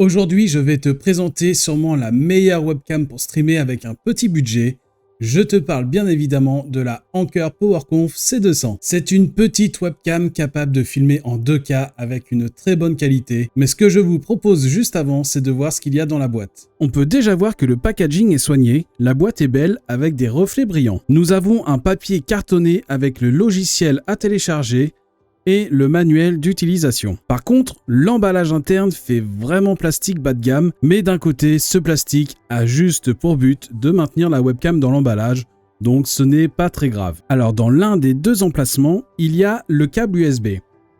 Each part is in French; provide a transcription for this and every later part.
Aujourd'hui, je vais te présenter sûrement la meilleure webcam pour streamer avec un petit budget. Je te parle bien évidemment de la Anker PowerConf C200. C'est une petite webcam capable de filmer en 2K avec une très bonne qualité. Mais ce que je vous propose juste avant, c'est de voir ce qu'il y a dans la boîte. On peut déjà voir que le packaging est soigné, la boîte est belle avec des reflets brillants. Nous avons un papier cartonné avec le logiciel à télécharger et le manuel d'utilisation. Par contre, l'emballage interne fait vraiment plastique bas de gamme, mais d'un côté, ce plastique a juste pour but de maintenir la webcam dans l'emballage, donc ce n'est pas très grave. Alors dans l'un des deux emplacements, il y a le câble USB.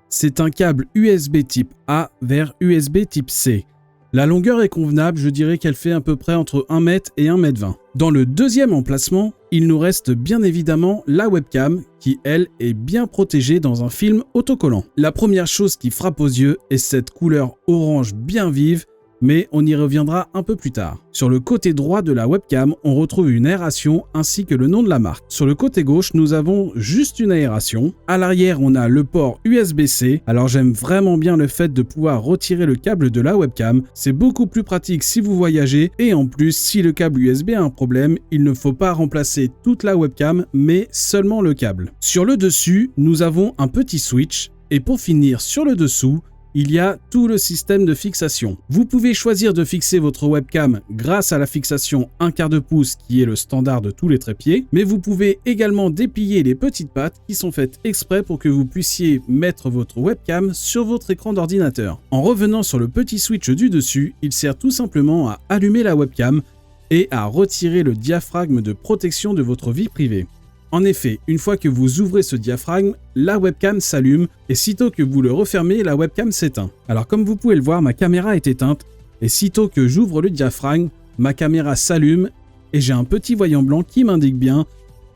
C'est un câble USB type A vers USB type C. La longueur est convenable, je dirais qu'elle fait à peu près entre 1 m et 1 m 20. Dans le deuxième emplacement, il nous reste bien évidemment la webcam qui, elle, est bien protégée dans un film autocollant. La première chose qui frappe aux yeux est cette couleur orange bien vive, mais on y reviendra un peu plus tard. Sur le côté droit de la webcam, on retrouve une aération ainsi que le nom de la marque. Sur le côté gauche, nous avons juste une aération. À l'arrière, on a le port USB-C. Alors j'aime vraiment bien le fait de pouvoir retirer le câble de la webcam. C'est beaucoup plus pratique si vous voyagez et en plus, si le câble USB a un problème, il ne faut pas remplacer toute la webcam, mais seulement le câble. Sur le dessus, nous avons un petit switch et pour finir sur le dessous, il y a tout le système de fixation. Vous pouvez choisir de fixer votre webcam grâce à la fixation 1/4 de pouce qui est le standard de tous les trépieds, mais vous pouvez également déplier les petites pattes qui sont faites exprès pour que vous puissiez mettre votre webcam sur votre écran d'ordinateur. En revenant sur le petit switch du dessus, il sert tout simplement à allumer la webcam et à retirer le diaphragme de protection de votre vie privée. En effet, une fois que vous ouvrez ce diaphragme, la webcam s'allume et sitôt que vous le refermez, la webcam s'éteint. Alors comme vous pouvez le voir, ma caméra est éteinte et sitôt que j'ouvre le diaphragme, ma caméra s'allume et j'ai un petit voyant blanc qui m'indique bien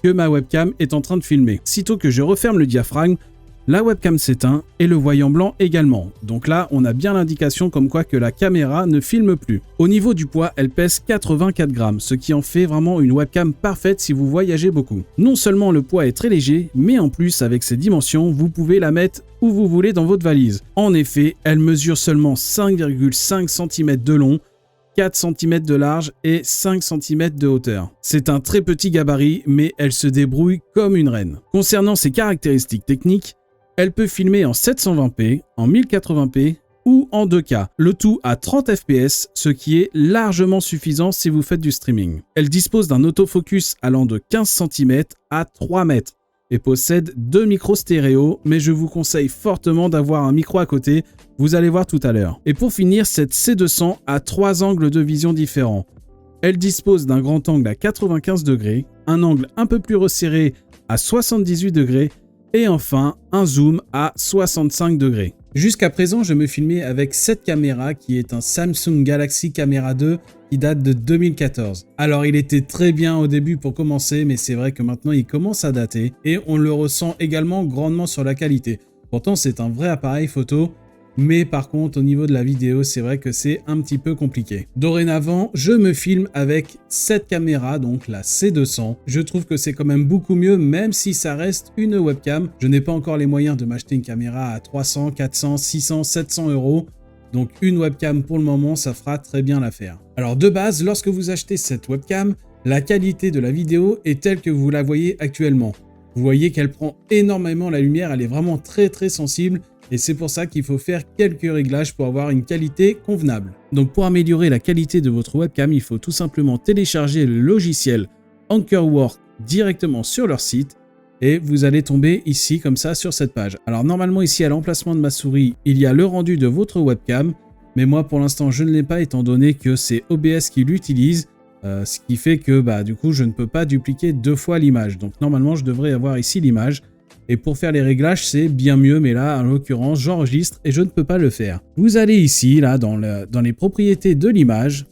que ma webcam est en train de filmer. Sitôt que je referme le diaphragme, la webcam s'éteint et le voyant blanc également. Donc là, on a bien l'indication comme quoi que la caméra ne filme plus. Au niveau du poids, elle pèse 84 grammes, ce qui en fait vraiment une webcam parfaite si vous voyagez beaucoup. Non seulement le poids est très léger, mais en plus avec ses dimensions, vous pouvez la mettre où vous voulez dans votre valise. En effet, elle mesure seulement 5,5 cm de long, 4 cm de large et 5 cm de hauteur. C'est un très petit gabarit, mais elle se débrouille comme une reine. Concernant ses caractéristiques techniques, elle peut filmer en 720p, en 1080p ou en 2K, le tout à 30 fps, ce qui est largement suffisant si vous faites du streaming. Elle dispose d'un autofocus allant de 15 cm à 3 mètres et possède 2 micros stéréo, mais je vous conseille fortement d'avoir un micro à côté, vous allez voir tout à l'heure. Et pour finir, cette C200 a 3 angles de vision différents. Elle dispose d'un grand angle à 95 degrés, un angle un peu plus resserré à 78 degrés, et enfin, un zoom à 65 degrés. Jusqu'à présent, je me filmais avec cette caméra qui est un Samsung Galaxy Camera 2 qui date de 2014. Alors il était très bien au début pour commencer, mais c'est vrai que maintenant il commence à dater et on le ressent également grandement sur la qualité. Pourtant c'est un vrai appareil photo, mais par contre au niveau de la vidéo c'est vrai que c'est un petit peu compliqué. Dorénavant je me filme avec cette caméra, donc la C200. Je trouve que c'est quand même beaucoup mieux même si ça reste une webcam. Je n'ai pas encore les moyens de m'acheter une caméra à 300, 400, 600, 700 euros. Donc une webcam pour le moment ça fera très bien l'affaire. Alors de base lorsque vous achetez cette webcam, la qualité de la vidéo est telle que vous la voyez actuellement. Vous voyez qu'elle prend énormément la lumière, elle est vraiment très sensible. Et c'est pour ça qu'il faut faire quelques réglages pour avoir une qualité convenable. Donc pour améliorer la qualité de votre webcam, il faut tout simplement télécharger le logiciel Ankerwork directement sur leur site et vous allez tomber ici comme ça sur cette page. Alors normalement ici à l'emplacement de ma souris, il y a le rendu de votre webcam, mais moi pour l'instant je ne l'ai pas étant donné que c'est OBS qui l'utilise, ce qui fait que du coup je ne peux pas dupliquer 2 fois l'image. Donc normalement je devrais avoir ici l'image. Et pour faire les réglages, c'est bien mieux, mais là, en l'occurrence, j'enregistre et je ne peux pas le faire. Vous allez ici, là, dans les propriétés de l'image,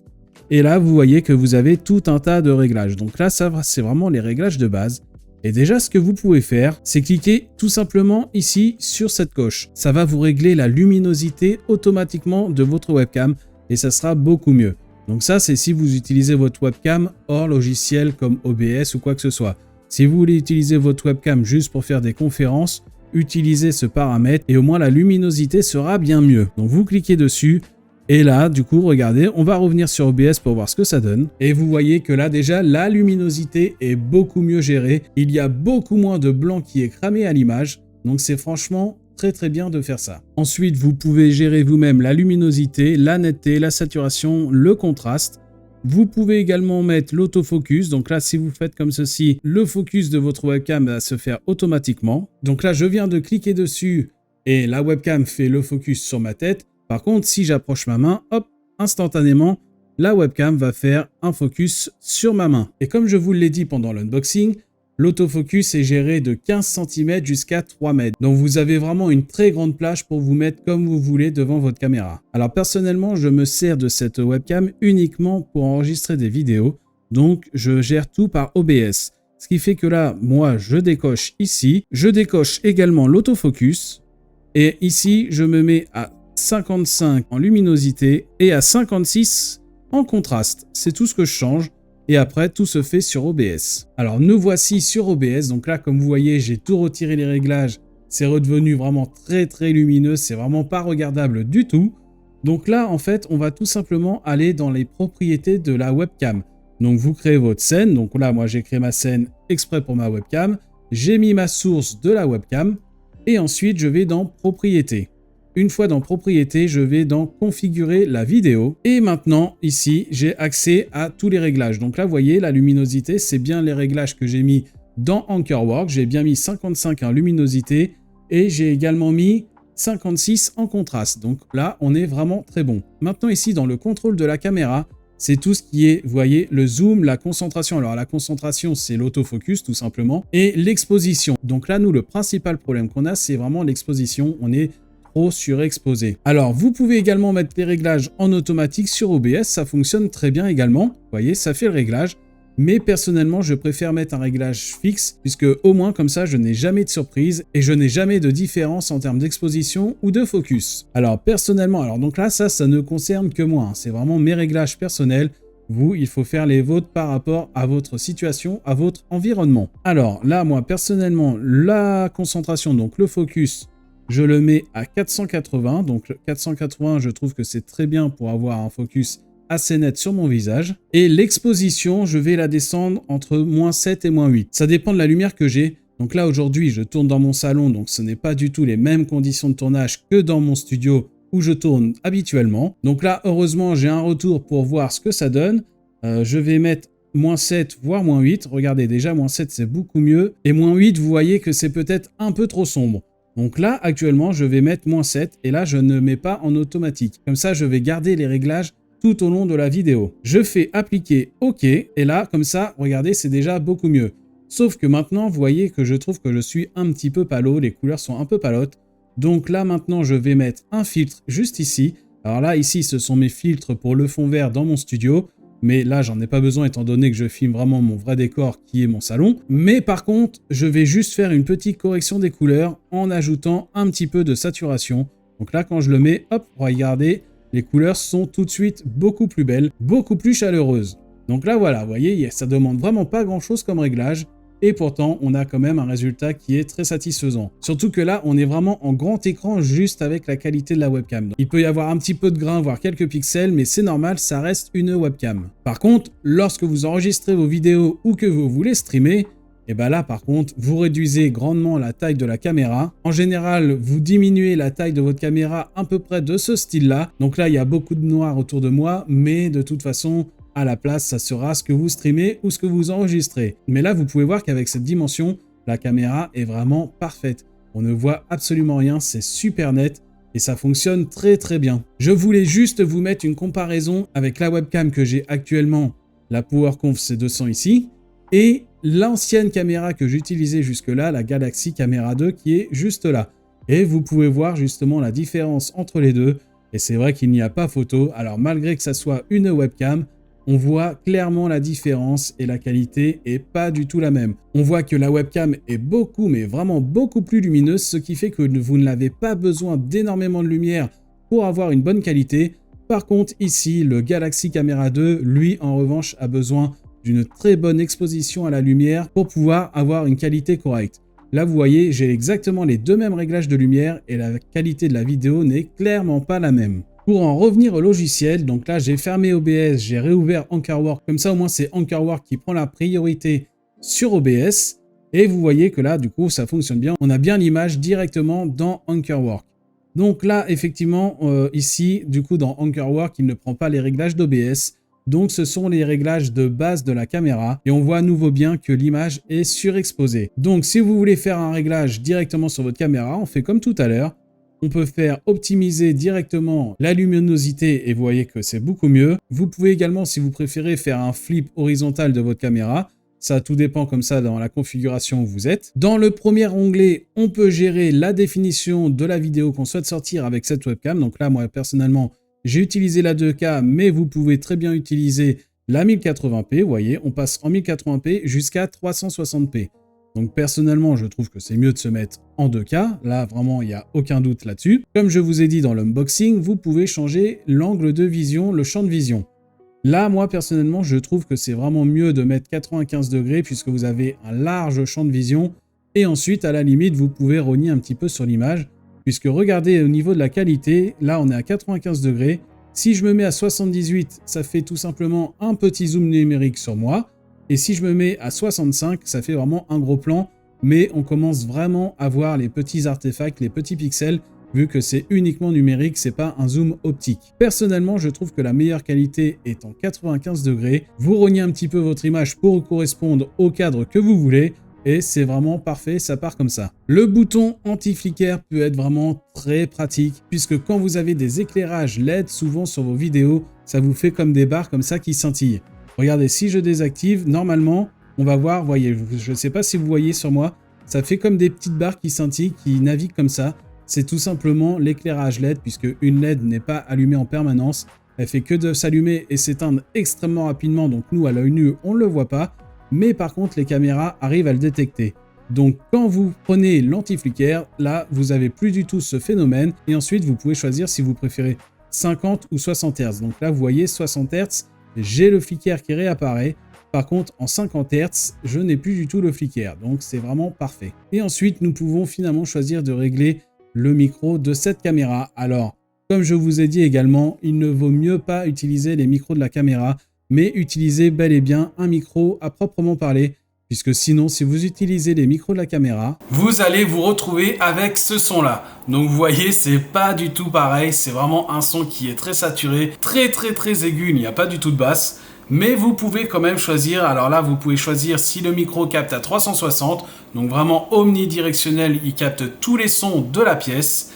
et là, vous voyez que vous avez tout un tas de réglages. Donc là, ça, c'est vraiment les réglages de base. Et déjà, ce que vous pouvez faire, c'est cliquer tout simplement ici sur cette coche. Ça va vous régler la luminosité automatiquement de votre webcam et ça sera beaucoup mieux. Donc ça, c'est si vous utilisez votre webcam hors logiciel comme OBS ou quoi que ce soit. Si vous voulez utiliser votre webcam juste pour faire des conférences, utilisez ce paramètre et au moins la luminosité sera bien mieux. Donc vous cliquez dessus Et là, du coup, regardez, on va revenir sur OBS pour voir ce que ça donne. Et vous voyez que là, déjà, la luminosité est beaucoup mieux gérée. Il y a beaucoup moins de blanc qui est cramé à l'image. Donc, c'est franchement très bien de faire ça. Ensuite, vous pouvez gérer vous-même la luminosité, la netteté, la saturation, le contraste. Vous pouvez également mettre l'autofocus. Donc là, si vous faites comme ceci, le focus de votre webcam va se faire automatiquement. Donc là, je viens de cliquer dessus et la webcam fait le focus sur ma tête. Par contre, si j'approche ma main, hop, instantanément, la webcam va faire un focus sur ma main. Et comme je vous l'ai dit pendant l'unboxing, l'autofocus est géré de 15 cm jusqu'à 3 mètres. Donc vous avez vraiment une très grande plage pour vous mettre comme vous voulez devant votre caméra. Alors personnellement, je me sers de cette webcam uniquement pour enregistrer des vidéos. Donc je gère tout par OBS. Ce qui fait que là, moi, je décoche ici. Je décoche également l'autofocus. Et ici, je me mets à 55 en luminosité et à 56 en contraste. C'est tout ce que je change. Et après, tout se fait sur OBS. Alors, nous voici sur OBS. Donc là, comme vous voyez, j'ai tout retiré les réglages. C'est redevenu vraiment très lumineux. C'est vraiment pas regardable du tout. Donc là, en fait, on va tout simplement aller dans les propriétés de la webcam. Donc, vous créez votre scène. Donc là, moi, j'ai créé ma scène exprès pour ma webcam. J'ai mis ma source de la webcam. Et ensuite, je vais dans propriétés. Une fois dans propriétés, je vais dans configurer la vidéo. Et maintenant, ici, j'ai accès à tous les réglages. Donc là, vous voyez, la luminosité, c'est bien les réglages que j'ai mis dans Anchorworks. J'ai bien mis 55 en luminosité et j'ai également mis 56 en contraste. Donc là, on est vraiment très bon. Maintenant, ici, dans le contrôle de la caméra, c'est tout ce qui est, vous voyez, le zoom, la concentration. Alors, la concentration, c'est l'autofocus, tout simplement. Et l'exposition. Donc là, nous, le principal problème qu'on a, c'est vraiment l'exposition. On est trop surexposé. Alors, vous pouvez également mettre les réglages en automatique sur OBS. Ça fonctionne très bien également. Vous voyez, ça fait le réglage. Mais personnellement, je préfère mettre un réglage fixe puisque au moins comme ça, je n'ai jamais de surprise et je n'ai jamais de différence en termes d'exposition ou de focus. Alors personnellement, donc là, ça ne concerne que moi. C'est vraiment mes réglages personnels. Vous, il faut faire les vôtres par rapport à votre situation, à votre environnement. Alors là, moi, personnellement, la concentration, donc le focus, je le mets à 480. Donc 480, je trouve que c'est très bien pour avoir un focus assez net sur mon visage. Et l'exposition, je vais la descendre entre -7 et -8. Ça dépend de la lumière que j'ai. Donc là, aujourd'hui, je tourne dans mon salon, donc ce n'est pas du tout les mêmes conditions de tournage que dans mon studio où je tourne habituellement. Donc là, heureusement, j'ai un retour pour voir ce que ça donne. Je vais mettre -7, voire -8. Regardez, déjà, -7, c'est beaucoup mieux. Et -8, vous voyez que c'est peut-être un peu trop sombre. Donc là, actuellement, je vais mettre -7 et là, je ne mets pas en automatique. Comme ça, je vais garder les réglages tout au long de la vidéo. Je fais appliquer OK et là, comme ça, regardez, c'est déjà beaucoup mieux. Sauf que maintenant, vous voyez que je trouve que je suis un petit peu palo, les couleurs sont un peu palotes. Donc là, maintenant, je vais mettre un filtre juste ici. Alors là, ici, ce sont mes filtres pour le fond vert dans mon studio. Mais là, j'en ai pas besoin étant donné que je filme vraiment mon vrai décor qui est mon salon. Mais par contre, je vais juste faire une petite correction des couleurs en ajoutant un petit peu de saturation. Donc là, quand je le mets, hop, regardez, les couleurs sont tout de suite beaucoup plus belles, beaucoup plus chaleureuses. Donc là, voilà, vous voyez, ça demande vraiment pas grand-chose comme réglage. Et pourtant, on a quand même un résultat qui est très satisfaisant. Surtout que là, on est vraiment en grand écran juste avec la qualité de la webcam. Donc, il peut y avoir un petit peu de grain, voire quelques pixels, mais c'est normal, ça reste une webcam. Par contre, lorsque vous enregistrez vos vidéos ou que vous voulez streamer, et bien là, par contre, vous réduisez grandement la taille de la caméra. En général, vous diminuez la taille de votre caméra à peu près de ce style-là. Donc là, il y a beaucoup de noir autour de moi, mais de toute façon, à la place, ça sera ce que vous streamez ou ce que vous enregistrez. Mais là, vous pouvez voir qu'avec cette dimension, la caméra est vraiment parfaite. On ne voit absolument rien, c'est super net et ça fonctionne très bien. Je voulais juste vous mettre une comparaison avec la webcam que j'ai actuellement, la PowerConf C200 ici, et l'ancienne caméra que j'utilisais jusque-là, la Galaxy Camera 2 qui est juste là. Et vous pouvez voir justement la différence entre les deux. Et c'est vrai qu'il n'y a pas photo. Alors malgré que ça soit une webcam, on voit clairement la différence et la qualité est pas du tout la même. On voit que la webcam est beaucoup, mais vraiment beaucoup plus lumineuse, ce qui fait que vous n'avez pas besoin d'énormément de lumière pour avoir une bonne qualité. Par contre, ici, le Galaxy Camera 2, lui, en revanche, a besoin d'une très bonne exposition à la lumière pour pouvoir avoir une qualité correcte. Là, vous voyez, j'ai exactement les deux mêmes réglages de lumière et la qualité de la vidéo n'est clairement pas la même. Pour en revenir au logiciel, donc là j'ai fermé OBS, j'ai réouvert Anchorwork, comme ça au moins c'est Anchorwork qui prend la priorité sur OBS. Et vous voyez que là du coup ça fonctionne bien, on a bien l'image directement dans Anchorwork. Donc là effectivement ici du coup dans Anchorwork il ne prend pas les réglages d'OBS. Donc ce sont les réglages de base de la caméra et on voit à nouveau bien que l'image est surexposée. Donc si vous voulez faire un réglage directement sur votre caméra, on fait comme tout à l'heure. On peut faire optimiser directement la luminosité et vous voyez que c'est beaucoup mieux. Vous pouvez également, si vous préférez, faire un flip horizontal de votre caméra. Ça, tout dépend comme ça dans la configuration où vous êtes. Dans le premier onglet, on peut gérer la définition de la vidéo qu'on souhaite sortir avec cette webcam. Donc là, moi, personnellement, j'ai utilisé la 2K, mais vous pouvez très bien utiliser la 1080p. Vous voyez, on passe en 1080p jusqu'à 360p. Donc personnellement, je trouve que c'est mieux de se mettre en 2K. Là, vraiment, il n'y a aucun doute là-dessus. Comme je vous ai dit dans l'unboxing, vous pouvez changer l'angle de vision, le champ de vision. Là, moi, personnellement, je trouve que c'est vraiment mieux de mettre 95 degrés puisque vous avez un large champ de vision. Et ensuite, à la limite, vous pouvez rogner un petit peu sur l'image. Puisque regardez au niveau de la qualité, là, on est à 95 degrés. Si je me mets à 78, ça fait tout simplement un petit zoom numérique sur moi. Et si je me mets à 65, ça fait vraiment un gros plan, mais on commence vraiment à voir les petits artefacts, les petits pixels, vu que c'est uniquement numérique, c'est pas un zoom optique. Personnellement, je trouve que la meilleure qualité est en 95 degrés. Vous rognez un petit peu votre image pour correspondre au cadre que vous voulez, et c'est vraiment parfait, ça part comme ça. Le bouton anti-flicker peut être vraiment très pratique, puisque quand vous avez des éclairages LED, souvent sur vos vidéos, ça vous fait comme des barres comme ça qui scintillent. Regardez, si je désactive, normalement, on va voir, voyez, je ne sais pas si vous voyez sur moi, ça fait comme des petites barres qui scintillent, qui naviguent comme ça. C'est tout simplement l'éclairage LED, puisque une LED n'est pas allumée en permanence. Elle fait que de s'allumer et s'éteindre extrêmement rapidement, donc nous, à l'œil nu, on ne le voit pas. Mais par contre, les caméras arrivent à le détecter. Donc, quand vous prenez l'anti-flicker, là, vous n'avez plus du tout ce phénomène. Et ensuite, vous pouvez choisir si vous préférez 50 ou 60 Hz. Donc là, vous voyez, 60 Hz. J'ai le flicker qui réapparaît. Par contre, en 50 Hz, je n'ai plus du tout le flicker. Donc, c'est vraiment parfait. Et ensuite, nous pouvons finalement choisir de régler le micro de cette caméra. Alors, comme je vous ai dit également, il ne vaut mieux pas utiliser les micros de la caméra, mais utiliser bel et bien un micro à proprement parler. Puisque sinon, si vous utilisez les micros de la caméra, vous allez vous retrouver avec ce son-là. Donc vous voyez, c'est pas du tout pareil. C'est vraiment un son qui est très saturé, très aigu. Il n'y a pas du tout de basse. Mais vous pouvez quand même choisir. Alors là, vous pouvez choisir si le micro capte à 360. Donc vraiment omnidirectionnel, il capte tous les sons de la pièce.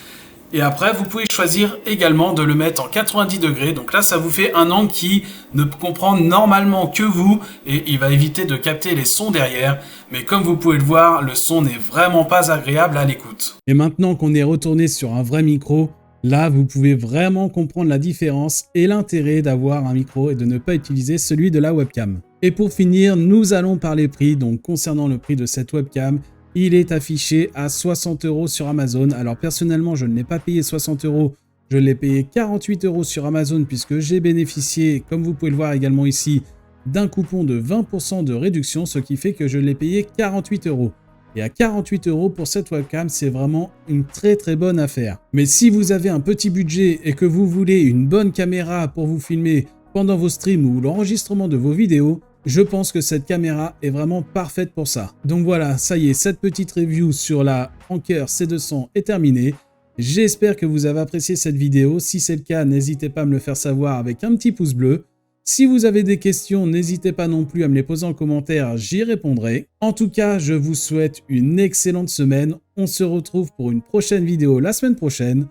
Et après, vous pouvez choisir également de le mettre en 90 degrés. Donc là, ça vous fait un angle qui ne comprend normalement que vous et il va éviter de capter les sons derrière. Mais comme vous pouvez le voir, le son n'est vraiment pas agréable à l'écoute. Et maintenant qu'on est retourné sur un vrai micro, là, vous pouvez vraiment comprendre la différence et l'intérêt d'avoir un micro et de ne pas utiliser celui de la webcam. Et pour finir, nous allons parler prix. Donc concernant le prix de cette webcam, il est affiché à 60 € sur Amazon. Alors personnellement, je ne l'ai pas payé 60 €, je l'ai payé 48 € sur Amazon puisque j'ai bénéficié, comme vous pouvez le voir également ici, d'un coupon de 20% de réduction, ce qui fait que je l'ai payé 48 €. Et à 48 € pour cette webcam, c'est vraiment une très bonne affaire. Mais si vous avez un petit budget et que vous voulez une bonne caméra pour vous filmer pendant vos streams ou l'enregistrement de vos vidéos, je pense que cette caméra est vraiment parfaite pour ça. Donc voilà, ça y est, cette petite review sur la Anker C200 est terminée. J'espère que vous avez apprécié cette vidéo. Si c'est le cas, n'hésitez pas à me le faire savoir avec un petit pouce bleu. Si vous avez des questions, n'hésitez pas non plus à me les poser en commentaire, j'y répondrai. En tout cas, je vous souhaite une excellente semaine. On se retrouve pour une prochaine vidéo la semaine prochaine.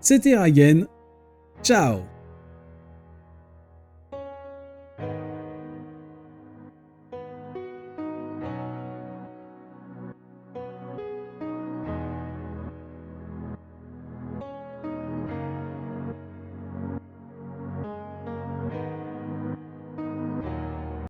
C'était Ragen. Ciao!